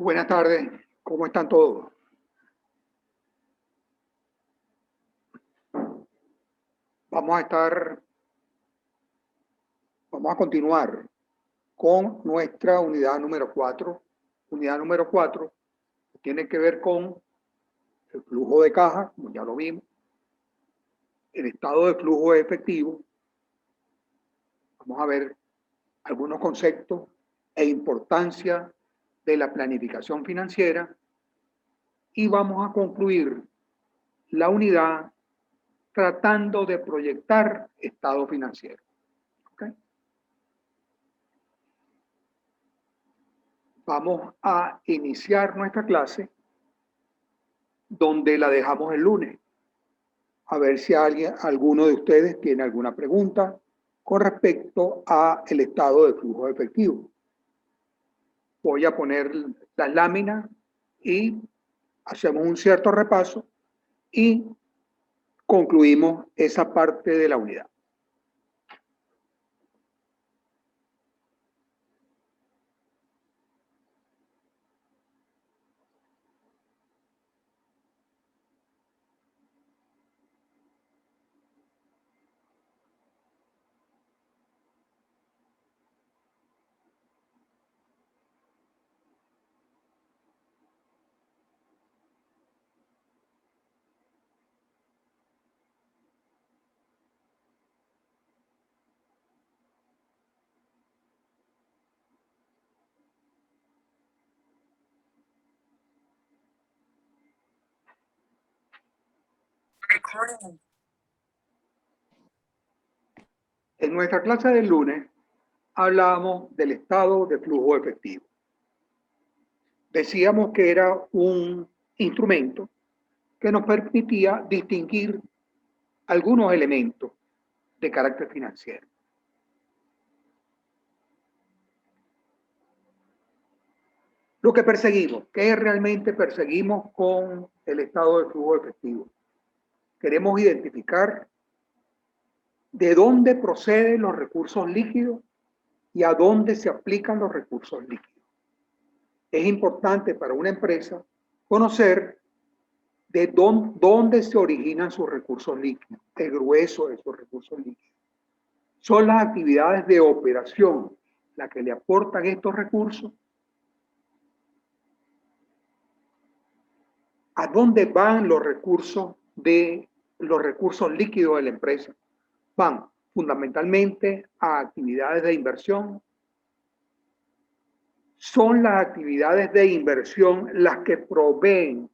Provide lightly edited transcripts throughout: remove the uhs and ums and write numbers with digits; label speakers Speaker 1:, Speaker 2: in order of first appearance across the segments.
Speaker 1: Buenas tardes, ¿cómo están todos? Vamos a estar, vamos a continuar con nuestra unidad número 4. Unidad número 4 tiene que ver con el flujo de caja, como ya lo vimos, el estado de flujo de efectivo. Vamos a ver algunos conceptos e importancia de la planificación financiera y vamos a concluir la unidad tratando de proyectar estado financiero. ¿Okay? Vamos a iniciar nuestra clase donde la dejamos el lunes. A ver si alguno de ustedes tiene alguna pregunta con respecto a el estado de flujo efectivo. Voy a poner las láminas y hacemos un cierto repaso y concluimos esa parte de la unidad. En nuestra clase del lunes hablábamos del estado de flujo efectivo. Decíamos que era un instrumento que nos permitía distinguir algunos elementos de carácter financiero. Lo que perseguimos, ¿qué realmente perseguimos con el estado de flujo efectivo? Queremos identificar de dónde proceden los recursos líquidos y a dónde se aplican los recursos líquidos. Es importante para una empresa conocer de dónde se originan sus recursos líquidos, el grueso de esos recursos líquidos. Son las actividades de operación las que le aportan estos recursos. ¿A dónde van los recursos líquidos de la empresa? Van fundamentalmente a actividades de inversión. Son las actividades de inversión las que proveen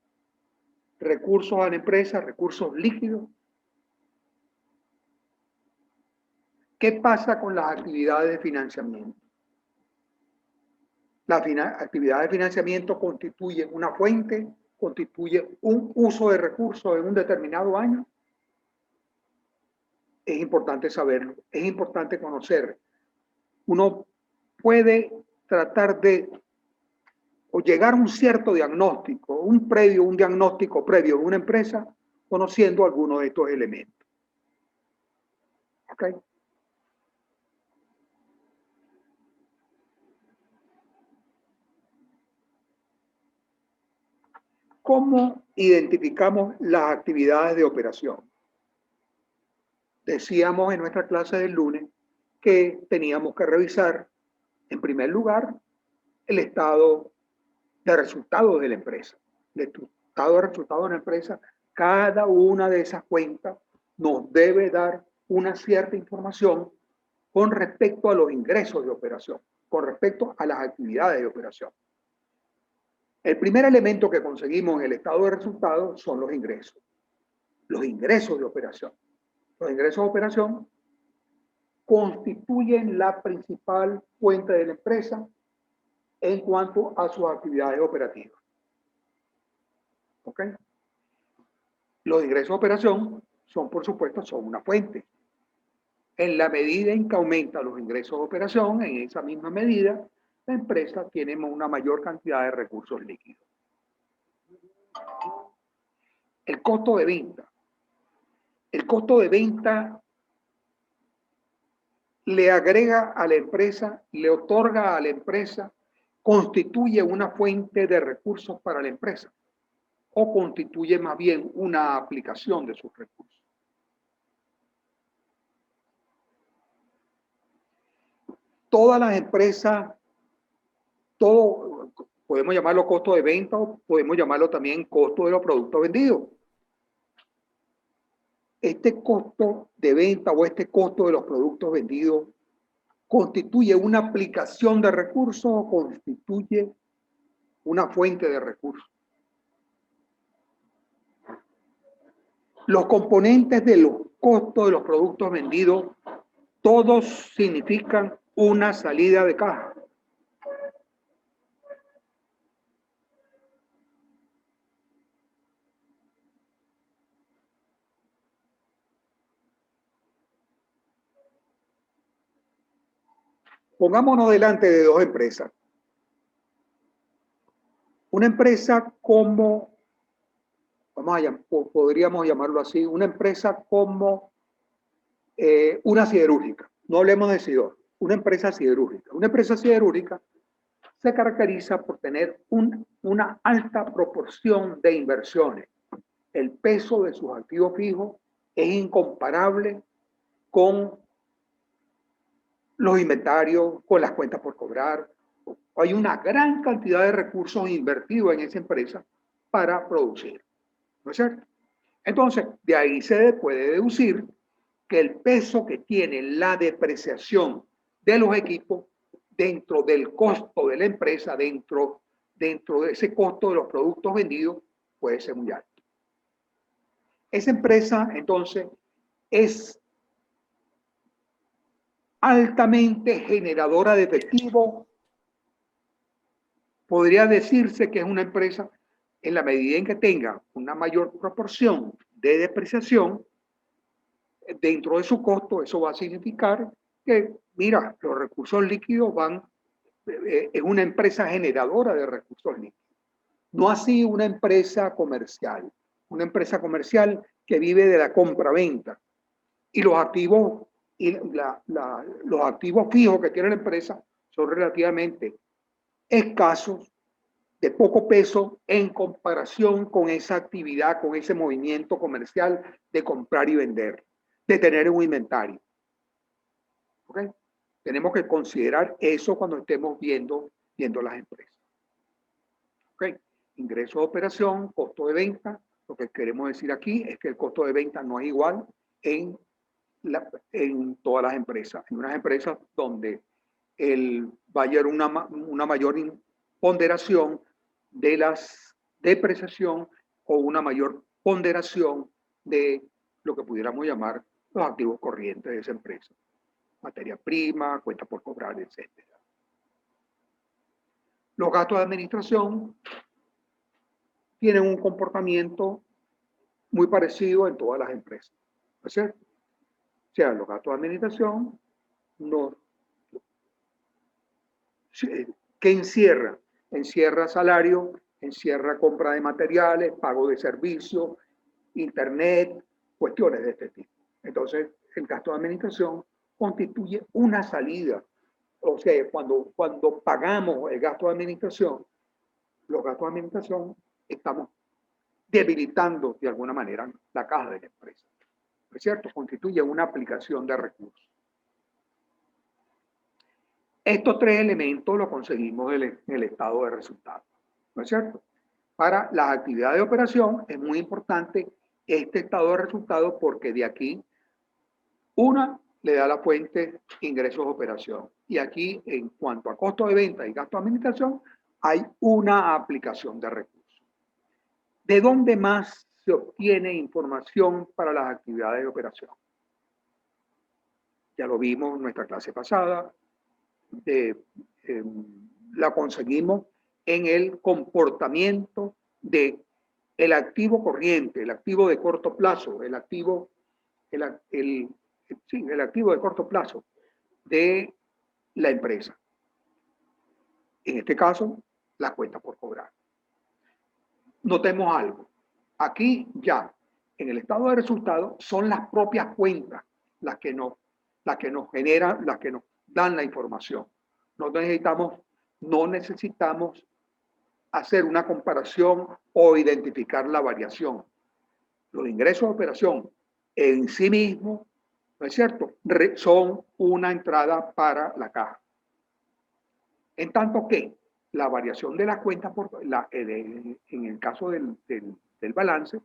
Speaker 1: recursos a la empresa, recursos líquidos. ¿Qué pasa con las actividades de financiamiento? Las actividades de financiamiento constituyen una fuente, constituyen un uso de recursos en un determinado año. Es importante saberlo, es importante conocer. Uno puede tratar de o llegar a un cierto diagnóstico, un diagnóstico previo de una empresa, conociendo algunos de estos elementos. ¿Ok? ¿Cómo identificamos las actividades de operación? Decíamos en nuestra clase del lunes que teníamos que revisar, en primer lugar, el estado de resultados de la empresa. El estado de resultados de la empresa, cada una de esas cuentas nos debe dar una cierta información con respecto a los ingresos de operación, con respecto a las actividades de operación. El primer elemento que conseguimos en el estado de resultados son los ingresos de operación. Los ingresos de operación constituyen la principal fuente de la empresa en cuanto a sus actividades operativas. ¿Ok? Los ingresos de operación son, por supuesto, son una fuente. En la medida en que aumentan los ingresos de operación, en esa misma medida, la empresa tiene una mayor cantidad de recursos líquidos. El costo de venta. El costo de venta le agrega a la empresa, le otorga a la empresa constituye una fuente de recursos para la empresa o constituye más bien una aplicación de sus recursos. Todas las empresas, todo, podemos llamarlo costo de venta o podemos llamarlo también costo de los productos vendidos. Este costo de venta o este costo de los productos vendidos constituye una aplicación de recursos o constituye una fuente de recursos. Los componentes de los costos de los productos vendidos, todos significan una salida de caja. Pongámonos delante de dos empresas. Una empresa como, podríamos llamarlo así, una empresa como una siderúrgica. No hablemos de Sidor, una empresa siderúrgica. Una empresa siderúrgica se caracteriza por tener una alta proporción de inversiones. El peso de sus activos fijos es incomparable con los inventarios, con las cuentas por cobrar. Hay una gran cantidad de recursos invertidos en esa empresa para producir. ¿No es cierto? Entonces, de ahí se puede deducir que el peso que tiene la depreciación de los equipos dentro del costo de la empresa, dentro de ese costo de los productos vendidos, puede ser muy alto. Esa empresa, entonces, es altamente generadora de efectivo. Podría decirse que es una empresa en la medida en que tenga una mayor proporción de depreciación dentro de su costo. Eso va a significar que, mira, los recursos líquidos es una empresa generadora de recursos líquidos. No así una empresa comercial que vive de la compra-venta y los activos los activos fijos que tiene la empresa son relativamente escasos, de poco peso en comparación con esa actividad, con ese movimiento comercial de comprar y vender, de tener un inventario. ¿Okay? Tenemos que considerar eso cuando estemos viendo las empresas. ¿Okay? Ingreso de operación, costo de venta. Lo que queremos decir aquí es que el costo de venta no es igual en todas las empresas. En unas empresas donde va a haber una mayor ponderación de las depreciación o una mayor ponderación de lo que pudiéramos llamar los activos corrientes de esa empresa. Materia prima, cuenta por cobrar, etc. Los gastos de administración tienen un comportamiento muy parecido en todas las empresas. ¿No es cierto? O sea, los gastos de administración ¿qué encierra? Encierra salario, encierra compra de materiales, pago de servicios, internet, cuestiones de este tipo. Entonces, el gasto de administración constituye una salida. O sea, cuando pagamos el gasto de administración, los gastos de administración, estamos debilitando de alguna manera la caja de la empresa. ¿No es cierto? Constituye una aplicación de recursos. Estos tres elementos los conseguimos en el estado de resultados. ¿No es cierto? Para las actividades de operación es muy importante este estado de resultados porque de aquí una le da la fuente ingresos de operación. Y aquí, en cuanto a costo de venta y gasto de administración, hay una aplicación de recursos. ¿De dónde más se obtiene información para las actividades de operación? Ya lo vimos en nuestra clase pasada. La conseguimos en el comportamiento de el activo corriente, el activo de corto plazo, el activo de corto plazo de la empresa. En este caso, la cuenta por cobrar. Notemos algo. Aquí ya, en el estado de resultados, son las propias cuentas las que nos generan, las que nos dan la información. No necesitamos no necesitamos hacer una comparación o identificar la variación. Los ingresos de operación en sí mismos, ¿no es cierto?, son una entrada para la caja. En tanto que la variación de las cuentas, en el caso del balance,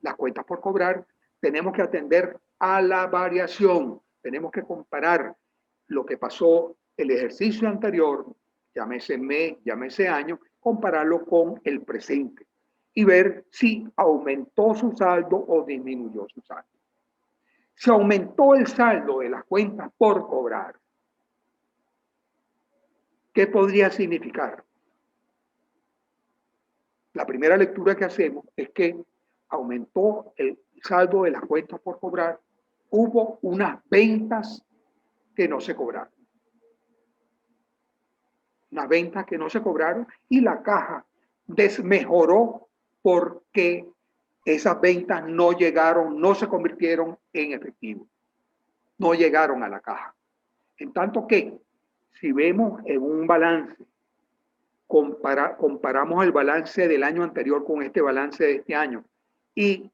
Speaker 1: las cuentas por cobrar, tenemos que atender a la variación. Tenemos que comparar lo que pasó el ejercicio anterior, llámese mes, llámese año, compararlo con el presente y ver si aumentó su saldo o disminuyó su saldo. Si aumentó el saldo de las cuentas por cobrar, ¿qué podría significar? La primera lectura que hacemos es que aumentó el saldo de las cuentas por cobrar, hubo unas ventas que no se cobraron. Unas ventas que no se cobraron y la caja desmejoró porque esas ventas no llegaron, no se convirtieron en efectivo, no llegaron a la caja. En tanto que, si vemos en un balance, comparamos el balance del año anterior con este balance de este año y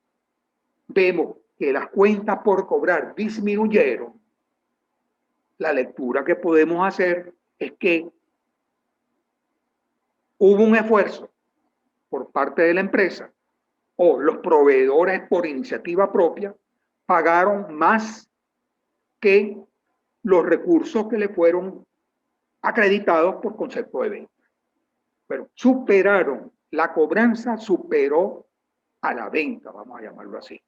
Speaker 1: vemos que las cuentas por cobrar disminuyeron, la lectura que podemos hacer es que hubo un esfuerzo por parte de la empresa o los proveedores por iniciativa propia pagaron más que los recursos que le fueron acreditados por concepto de venta. Pero superaron, la cobranza superó a la venta, vamos a llamarlo así.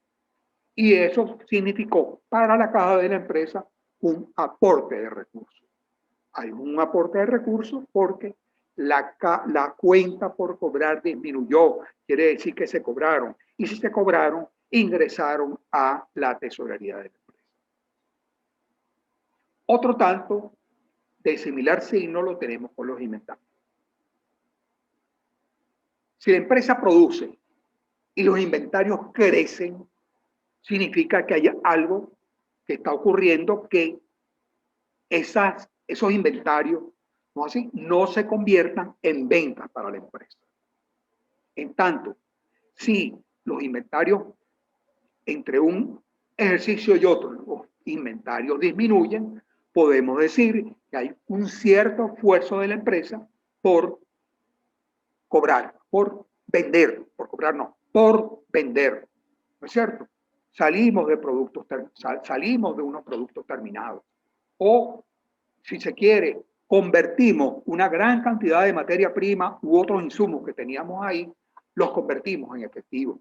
Speaker 1: Y eso significó para la caja de la empresa un aporte de recursos. Hay un aporte de recursos porque la cuenta por cobrar disminuyó, quiere decir que se cobraron. Y si se cobraron, ingresaron a la tesorería de la empresa. Otro tanto de similar signo lo tenemos con los inventarios. Si la empresa produce y los inventarios crecen, significa que hay algo que está ocurriendo que esos inventarios ¿no así? No se conviertan en ventas para la empresa. En tanto, si los inventarios entre un ejercicio y otro, los inventarios disminuyen, podemos decir que hay un cierto esfuerzo de la empresa por cobrar, por vender, por cobrar no, por vender, ¿no es cierto? Salimos de salimos de unos productos terminados o, si se quiere, convertimos una gran cantidad de materia prima u otros insumos que teníamos ahí, los convertimos en efectivo,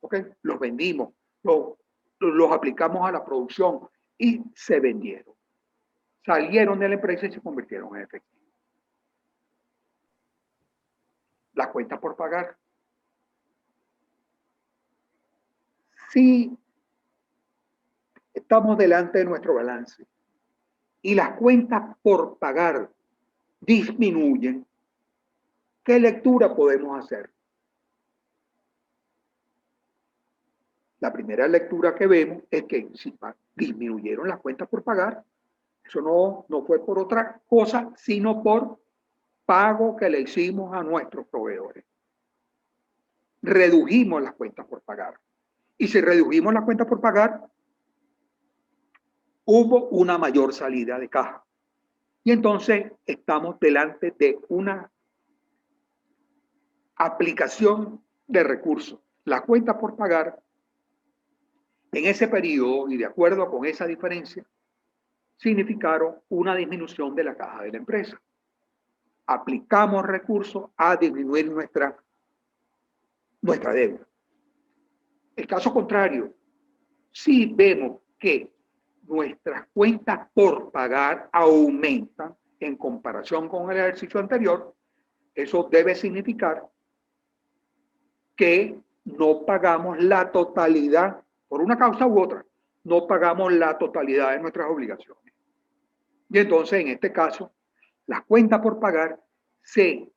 Speaker 1: ¿ok? Los vendimos, los aplicamos a la producción y se vendieron. Salieron de la empresa y se convirtieron en efectivo. Las cuentas por pagar. Si estamos delante de nuestro balance y las cuentas por pagar disminuyen, ¿qué lectura podemos hacer? La primera lectura que vemos es que si disminuyeron las cuentas por pagar, eso no fue por otra cosa, sino por pago que le hicimos a nuestros proveedores. Redujimos las cuentas por pagar. Y si redujimos las cuentas por pagar, hubo una mayor salida de caja. Y entonces estamos delante de una aplicación de recursos. Las cuentas por pagar en ese periodo y de acuerdo con esa diferencia significaron una disminución de la caja de la empresa. Aplicamos recursos a disminuir nuestra deuda. El caso contrario, si vemos que nuestras cuentas por pagar aumentan en comparación con el ejercicio anterior, eso debe significar que no pagamos la totalidad, por una causa u otra, no pagamos la totalidad de nuestras obligaciones. Y entonces, en este caso, las cuentas por pagar se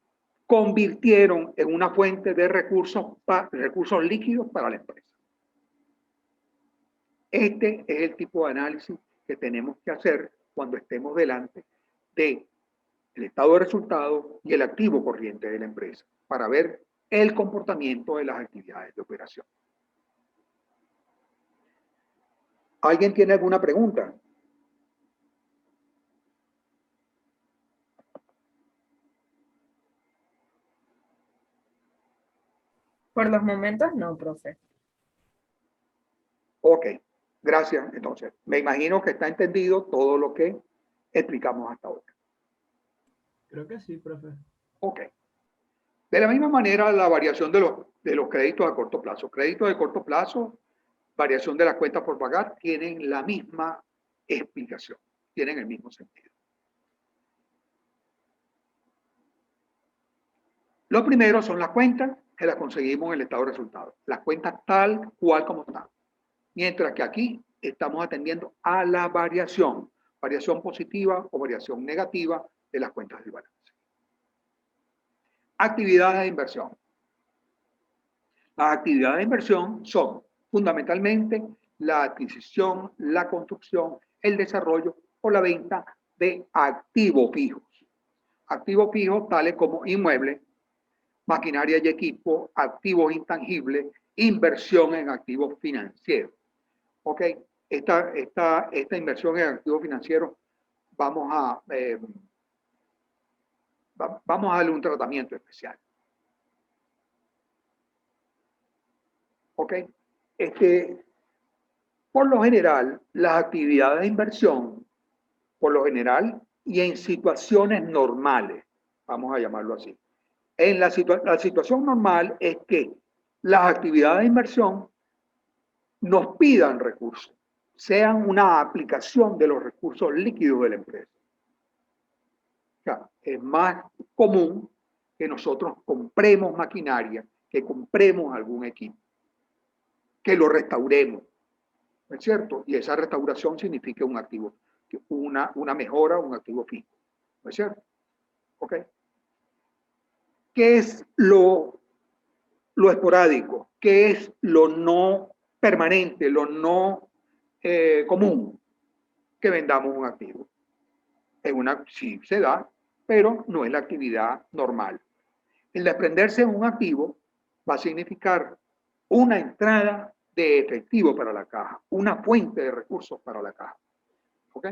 Speaker 1: convirtieron en una fuente de recursos líquidos para la empresa. Este es el tipo de análisis que tenemos que hacer cuando estemos delante de el estado de resultado y el activo corriente de la empresa para ver el comportamiento de las actividades de operación. ¿Alguien tiene alguna pregunta?
Speaker 2: Por los momentos no, profe.
Speaker 1: Ok, gracias. Entonces, me imagino que está entendido todo lo que explicamos hasta ahora.
Speaker 3: Creo que sí, profe.
Speaker 1: Ok. De la misma manera, la variación de los créditos a corto plazo. Créditos de corto plazo, variación de las cuentas por pagar, tienen la misma explicación, tienen el mismo sentido. Lo primero son las cuentas que las conseguimos en el estado de resultados. Las cuentas tal cual como están. Mientras que aquí estamos atendiendo a la variación positiva o variación negativa de las cuentas del balance. Actividades de inversión. Las actividades de inversión son fundamentalmente la adquisición, la construcción, el desarrollo o la venta de activos fijos. Activos fijos tales como inmuebles, maquinaria y equipo, activos intangibles, inversión en activos financieros. ¿Ok? Esta inversión en activos financieros vamos a darle un tratamiento especial. ¿Ok? Por lo general, las actividades de inversión, por lo general, y en situaciones normales, vamos a llamarlo así. La situación normal es que las actividades de inversión nos pidan recursos, sean una aplicación de los recursos líquidos de la empresa. O sea, es más común que nosotros compremos maquinaria, que compremos algún equipo, que lo restauremos, ¿no es cierto? Y esa restauración significa un activo, una mejora, un activo fijo, ¿no es cierto? ¿Ok? ¿Qué es lo esporádico? ¿Qué es lo no permanente, lo no común? Que vendamos un activo. Sí se da, pero no es la actividad normal. El desprenderse de un activo va a significar una entrada de efectivo para la caja, una fuente de recursos para la caja. ¿Ok?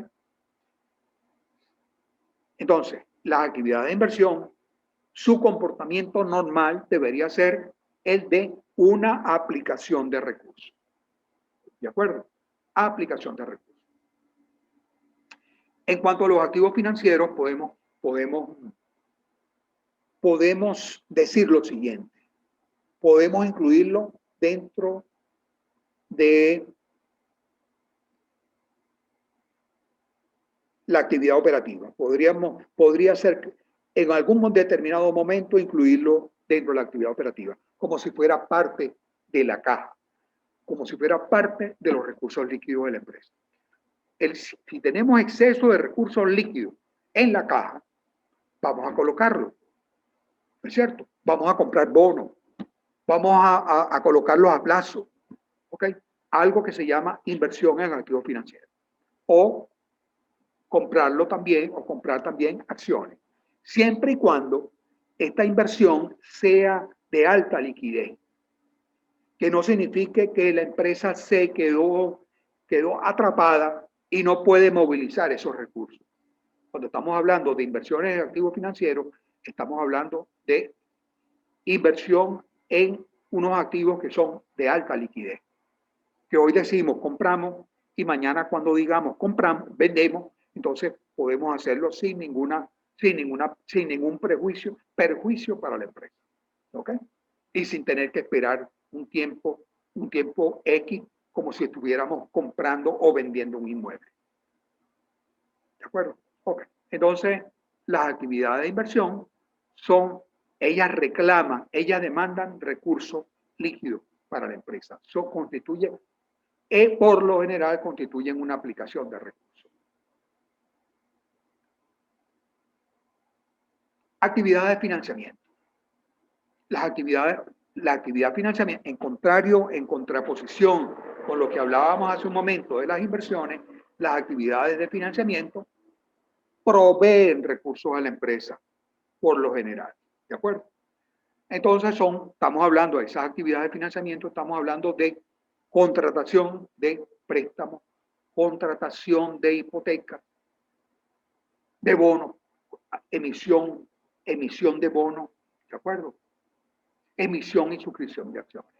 Speaker 1: Entonces, las actividades de inversión, su comportamiento normal debería ser el de una aplicación de recursos. ¿De acuerdo? Aplicación de recursos. En cuanto a los activos financieros, podemos decir lo siguiente. Podemos incluirlo dentro de la actividad operativa. Podría ser en algún determinado momento incluirlo dentro de la actividad operativa, como si fuera parte de la caja, como si fuera parte de los recursos líquidos de la empresa. Si tenemos exceso de recursos líquidos en la caja, vamos a colocarlo, ¿no es cierto? Vamos a comprar bonos, vamos a colocarlos a plazo, ¿ok? Algo que se llama inversión en activos financieros. O comprarlo también o comprar también acciones, siempre y cuando esta inversión sea de alta liquidez, que no signifique que la empresa se quedó atrapada y no puede movilizar esos recursos. Cuando estamos hablando de inversiones en activos financieros, estamos hablando de inversión en unos activos que son de alta liquidez, que hoy decimos compramos y mañana cuando digamos compramos, vendemos, entonces podemos hacerlo sin ningún perjuicio para la empresa. ¿Ok? Y sin tener que esperar un tiempo X como si estuviéramos comprando o vendiendo un inmueble. ¿De acuerdo? Ok. Entonces, las actividades de inversión ellas reclaman, ellas demandan recursos líquidos para la empresa. Eso constituye, por lo general, constituyen una aplicación de recursos. Actividades de financiamiento. La actividad de financiamiento, en contraposición con lo que hablábamos hace un momento de las inversiones, las actividades de financiamiento proveen recursos a la empresa, por lo general. ¿De acuerdo? Entonces estamos hablando de esas actividades de financiamiento, estamos hablando de contratación de préstamos, contratación de hipoteca, de bonos, emisión de bonos, ¿de acuerdo? Emisión y suscripción de acciones.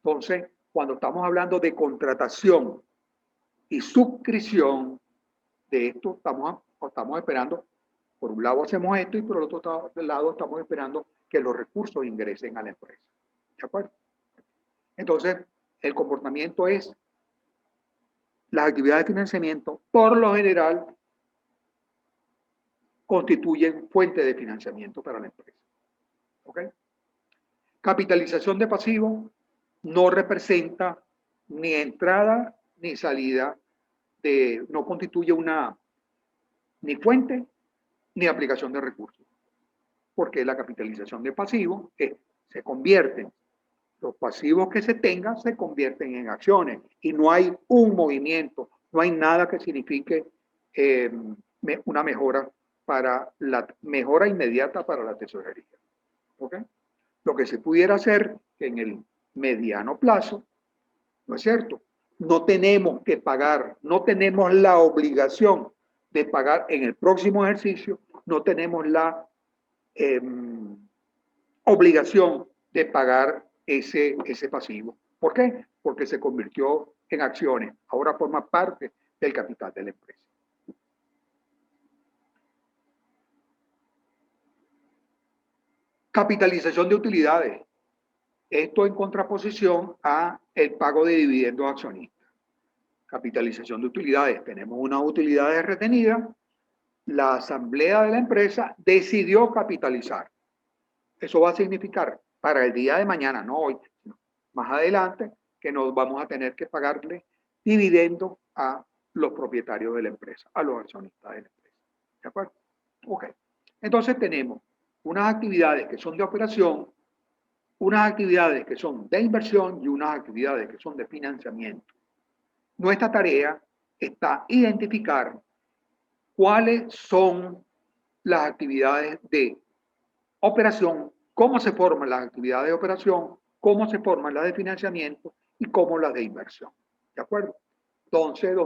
Speaker 1: Entonces, cuando estamos hablando de contratación y suscripción de esto, estamos esperando, por un lado hacemos esto y por el otro lado estamos esperando que los recursos ingresen a la empresa. ¿De acuerdo? Entonces, el comportamiento es, las actividades de financiamiento, por lo general, constituyen fuente de financiamiento para la empresa. ¿Ok? Capitalización de pasivos no representa ni entrada ni salida, no constituye ni fuente ni aplicación de recursos. Porque la capitalización de pasivos se convierten, los pasivos que se tengan se convierten en acciones y no hay un movimiento, no hay nada que signifique una mejora inmediata para la tesorería. ¿Ok? Lo que se pudiera hacer en el mediano plazo, ¿no es cierto? No tenemos que pagar, no tenemos la obligación de pagar en el próximo ejercicio, no tenemos la obligación de pagar ese pasivo. ¿Por qué? Porque se convirtió en acciones. Ahora forma parte del capital de la empresa. Capitalización de utilidades. Esto en contraposición a el pago de dividendos a accionistas. Capitalización de utilidades. Tenemos unas utilidades retenidas. La asamblea de la empresa decidió capitalizar. Eso va a significar para el día de mañana, no hoy, sino más adelante, que nos vamos a tener que pagarle dividendos a los propietarios de la empresa, a los accionistas de la empresa. ¿De acuerdo? Ok. Entonces tenemos unas actividades que son de operación, unas actividades que son de inversión y unas actividades que son de financiamiento. Nuestra tarea está identificar cuáles son las actividades de operación, cómo se forman las actividades de operación, cómo se forman las de financiamiento y cómo las de inversión. ¿De acuerdo? Entonces,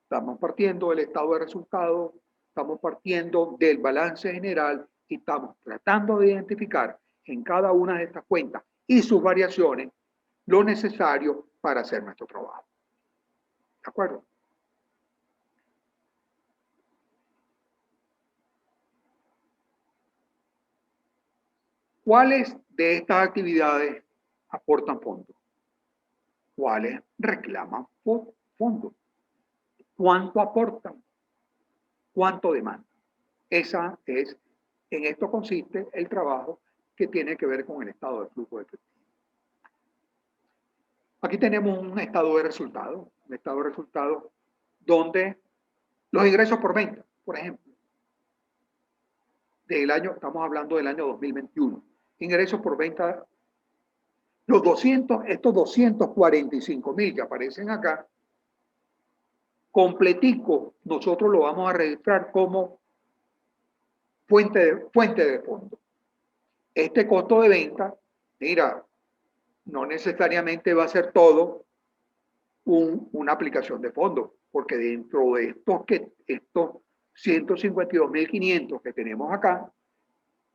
Speaker 1: estamos partiendo del estado de resultados, estamos partiendo del balance general y estamos tratando de identificar en cada una de estas cuentas y sus variaciones lo necesario para hacer nuestro trabajo. ¿De acuerdo? ¿Cuáles de estas actividades aportan fondos? ¿Cuáles reclaman fondos? ¿Cuánto aportan? ¿Cuánto demandan? En esto consiste el trabajo que tiene que ver con el estado de flujo de efectivo. Aquí tenemos un estado de resultados donde los ingresos por venta, por ejemplo, estamos hablando del año 2021, ingresos por venta, estos 245.000 que aparecen acá, completico, nosotros lo vamos a registrar como fuente de fondo. Este costo de venta, mira, no necesariamente va a ser todo una aplicación de fondos, porque dentro de estos 152.500 que tenemos acá,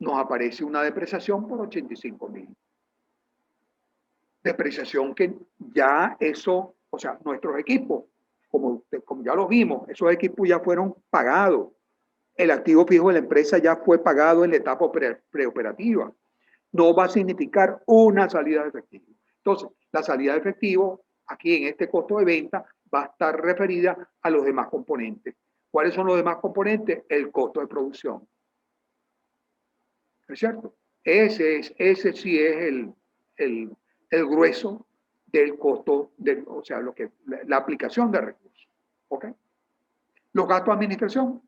Speaker 1: nos aparece una depreciación por 85.000. Depreciación que ya eso, o sea, nuestros equipos, como ya lo vimos, esos equipos ya fueron pagados. El activo fijo de la empresa ya fue pagado en la etapa preoperativa. No va a significar una salida de efectivo. Entonces, la salida de efectivo, aquí en este costo de venta, va a estar referida a los demás componentes. ¿Cuáles son los demás componentes? El costo de producción. ¿No es cierto? Ese sí es el grueso del costo, o sea, la aplicación de recursos. ¿Ok? Los gastos de administración.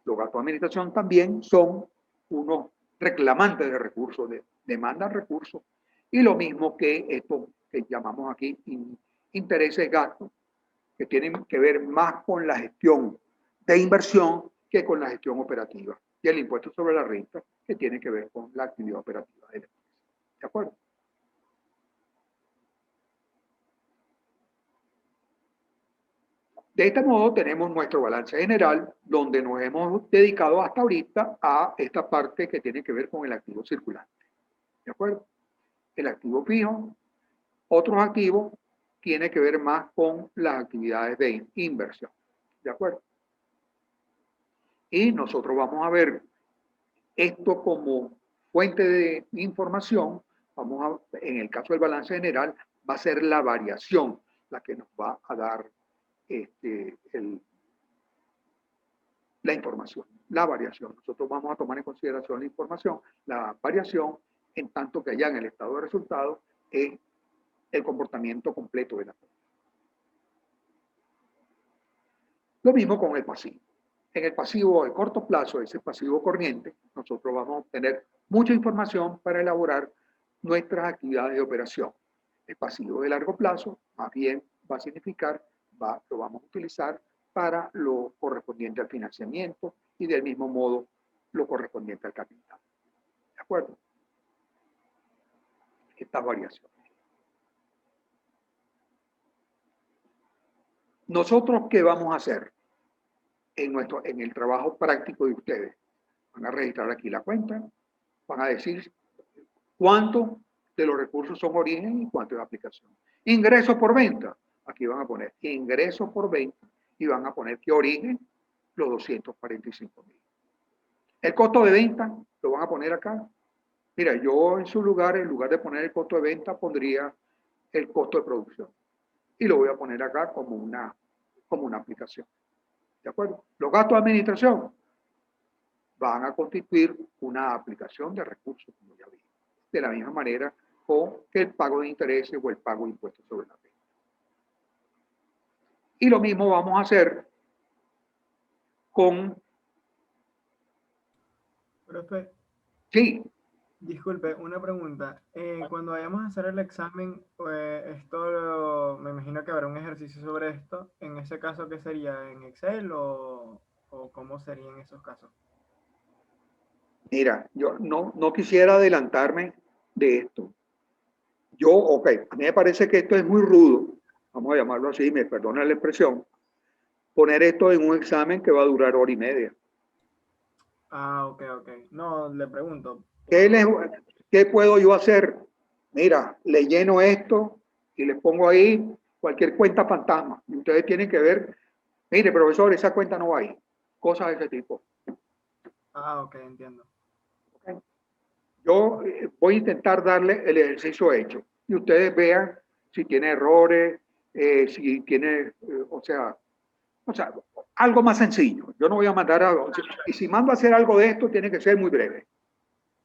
Speaker 1: Los gastos de administración también son unos reclamantes de recursos, demandan recursos, y lo mismo que esto que llamamos aquí intereses gastos, que tienen que ver más con la gestión de inversión que con la gestión operativa y el impuesto sobre la renta que tiene que ver con la actividad operativa de la empresa. ¿De acuerdo? De este modo tenemos nuestro balance general donde nos hemos dedicado hasta ahorita a esta parte que tiene que ver con el activo circulante. ¿De acuerdo? El activo fijo, otros activos, tiene que ver más con las actividades de inversión. ¿De acuerdo? Y nosotros vamos a ver esto como fuente de información. En el caso del balance general, va a ser la variación la que nos va a dar la información, la variación. Nosotros vamos a tomar en consideración la información, la variación, en tanto que allá en el estado de resultados es el comportamiento completo de la cosa. Lo mismo con el pasivo. En el pasivo de corto plazo, ese pasivo corriente, nosotros vamos a obtener mucha información para elaborar nuestras actividades de operación. El pasivo de largo plazo, más bien, va a significar, lo vamos a utilizar para lo correspondiente al financiamiento y del mismo modo lo correspondiente al capital. ¿De acuerdo? Estas variaciones. Nosotros, ¿qué vamos a hacer en el trabajo práctico de ustedes? Van a registrar aquí la cuenta, van a decir cuánto de los recursos son origen y cuánto es aplicación. Ingreso por venta, aquí van a poner ingreso por venta y van a poner que origen los 245.000. El costo de venta lo van a poner acá. Mira, yo en su lugar, en lugar de poner el costo de venta, pondría el costo de producción. Y lo voy a poner acá como una aplicación. ¿De acuerdo? Los gastos de administración van a constituir una aplicación de recursos, como ya vi. De la misma manera con el pago de intereses o el pago de impuestos sobre la renta. Y lo mismo vamos a hacer con...
Speaker 3: Profe,
Speaker 1: Sí,
Speaker 3: disculpe, una pregunta. Cuando vayamos a hacer el examen, me imagino que habrá un ejercicio sobre esto. En ese caso, ¿qué sería? ¿En Excel o cómo sería en esos casos?
Speaker 1: mira, yo no quisiera adelantarme de esto. Ok, a mí me parece que esto es muy rudo, vamos a llamarlo así, me perdona la expresión, poner esto en un examen que va a durar hora y media.
Speaker 3: Ah, ok, ok. No, le pregunto.
Speaker 1: ¿Qué puedo yo hacer? Mira, le lleno esto y le pongo ahí cualquier cuenta fantasma. Y ustedes tienen que ver, mire, profesor, esa cuenta no va ahí. Cosas de ese tipo.
Speaker 3: Ah, ok, entiendo.
Speaker 1: ¿Okay? Yo voy a intentar darle el ejercicio hecho. Y ustedes vean si tiene errores, si tiene, o sea, algo más sencillo. Yo no voy a mandar a... Y si mando a hacer algo de esto, tiene que ser muy breve.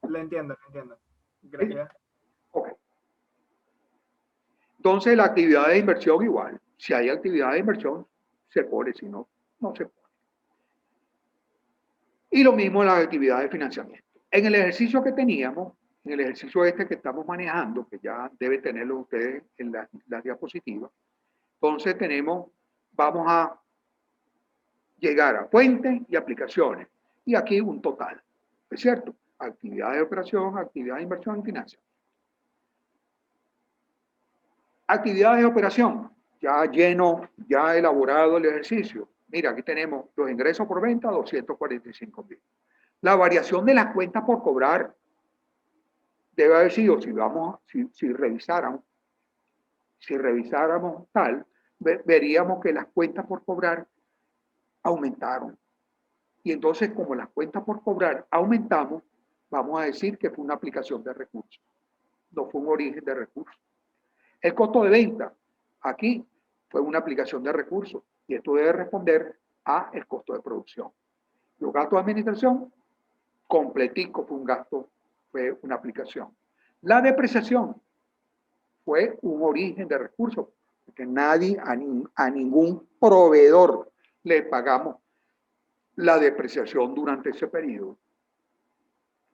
Speaker 3: Le entiendo, le entiendo. Gracias.
Speaker 1: Ok. Entonces, la actividad de inversión igual. Si hay actividad de inversión, se pone, si no, no se pone. Y lo mismo en las actividades de financiamiento. En el ejercicio que teníamos, en el ejercicio este que estamos manejando, que ya deben tenerlo ustedes en las diapositivas, entonces vamos a llegar a fuentes y aplicaciones. Y aquí un total, ¿es cierto? Actividades de operación, actividades de inversión y financiamiento. Actividades de operación, ya lleno, ya elaborado el ejercicio. Mira, aquí tenemos los ingresos por venta, 245.000. La variación de las cuentas por cobrar debe haber sido, si revisáramos tal, veríamos que las cuentas por cobrar aumentaron. Y entonces, como las cuentas por cobrar aumentamos, vamos a decir que fue una aplicación de recursos, no fue un origen de recursos. El costo de venta, aquí fue una aplicación de recursos y esto debe responder a el costo de producción. Los gastos de administración, completico fue una aplicación. La depreciación fue un origen de recursos, porque a ningún proveedor le pagamos la depreciación durante ese periodo,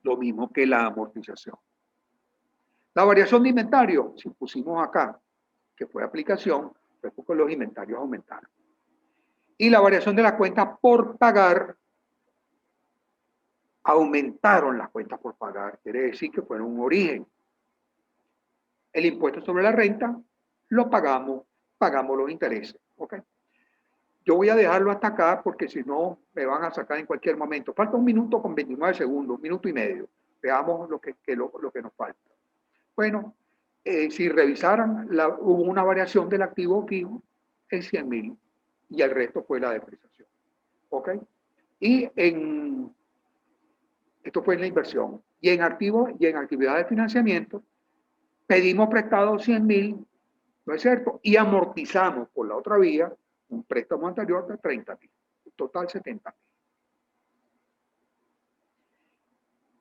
Speaker 1: lo mismo que la amortización. La variación de inventario, si pusimos acá, que fue aplicación, fue porque los inventarios aumentaron. Y la variación de las cuentas por pagar, aumentaron las cuentas por pagar, quiere decir que fueron un origen. El impuesto sobre la renta lo pagamos los intereses. ¿Ok? Yo voy a dejarlo hasta acá porque si no me van a sacar en cualquier momento. Falta 1 minuto con 29 segundos, 1 minuto y medio. Veamos lo que nos falta. Bueno, si revisaran, hubo una variación del activo fijo en 100.000 y el resto fue la depreciación. ¿Ok? Y esto fue en la inversión. Y en activos y en actividad de financiamiento, pedimos prestado 100.000, ¿no es cierto? Y amortizamos por la otra vía un préstamo anterior de 30.000. Total 70.000.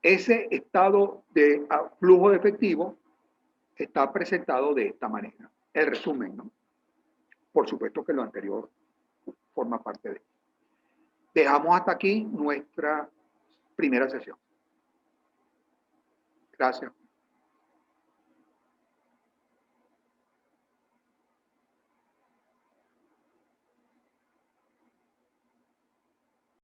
Speaker 1: Ese estado de flujo de efectivo está presentado de esta manera. El resumen, ¿no? Por supuesto que lo anterior forma parte de él. Dejamos hasta aquí nuestra primera sesión. Gracias.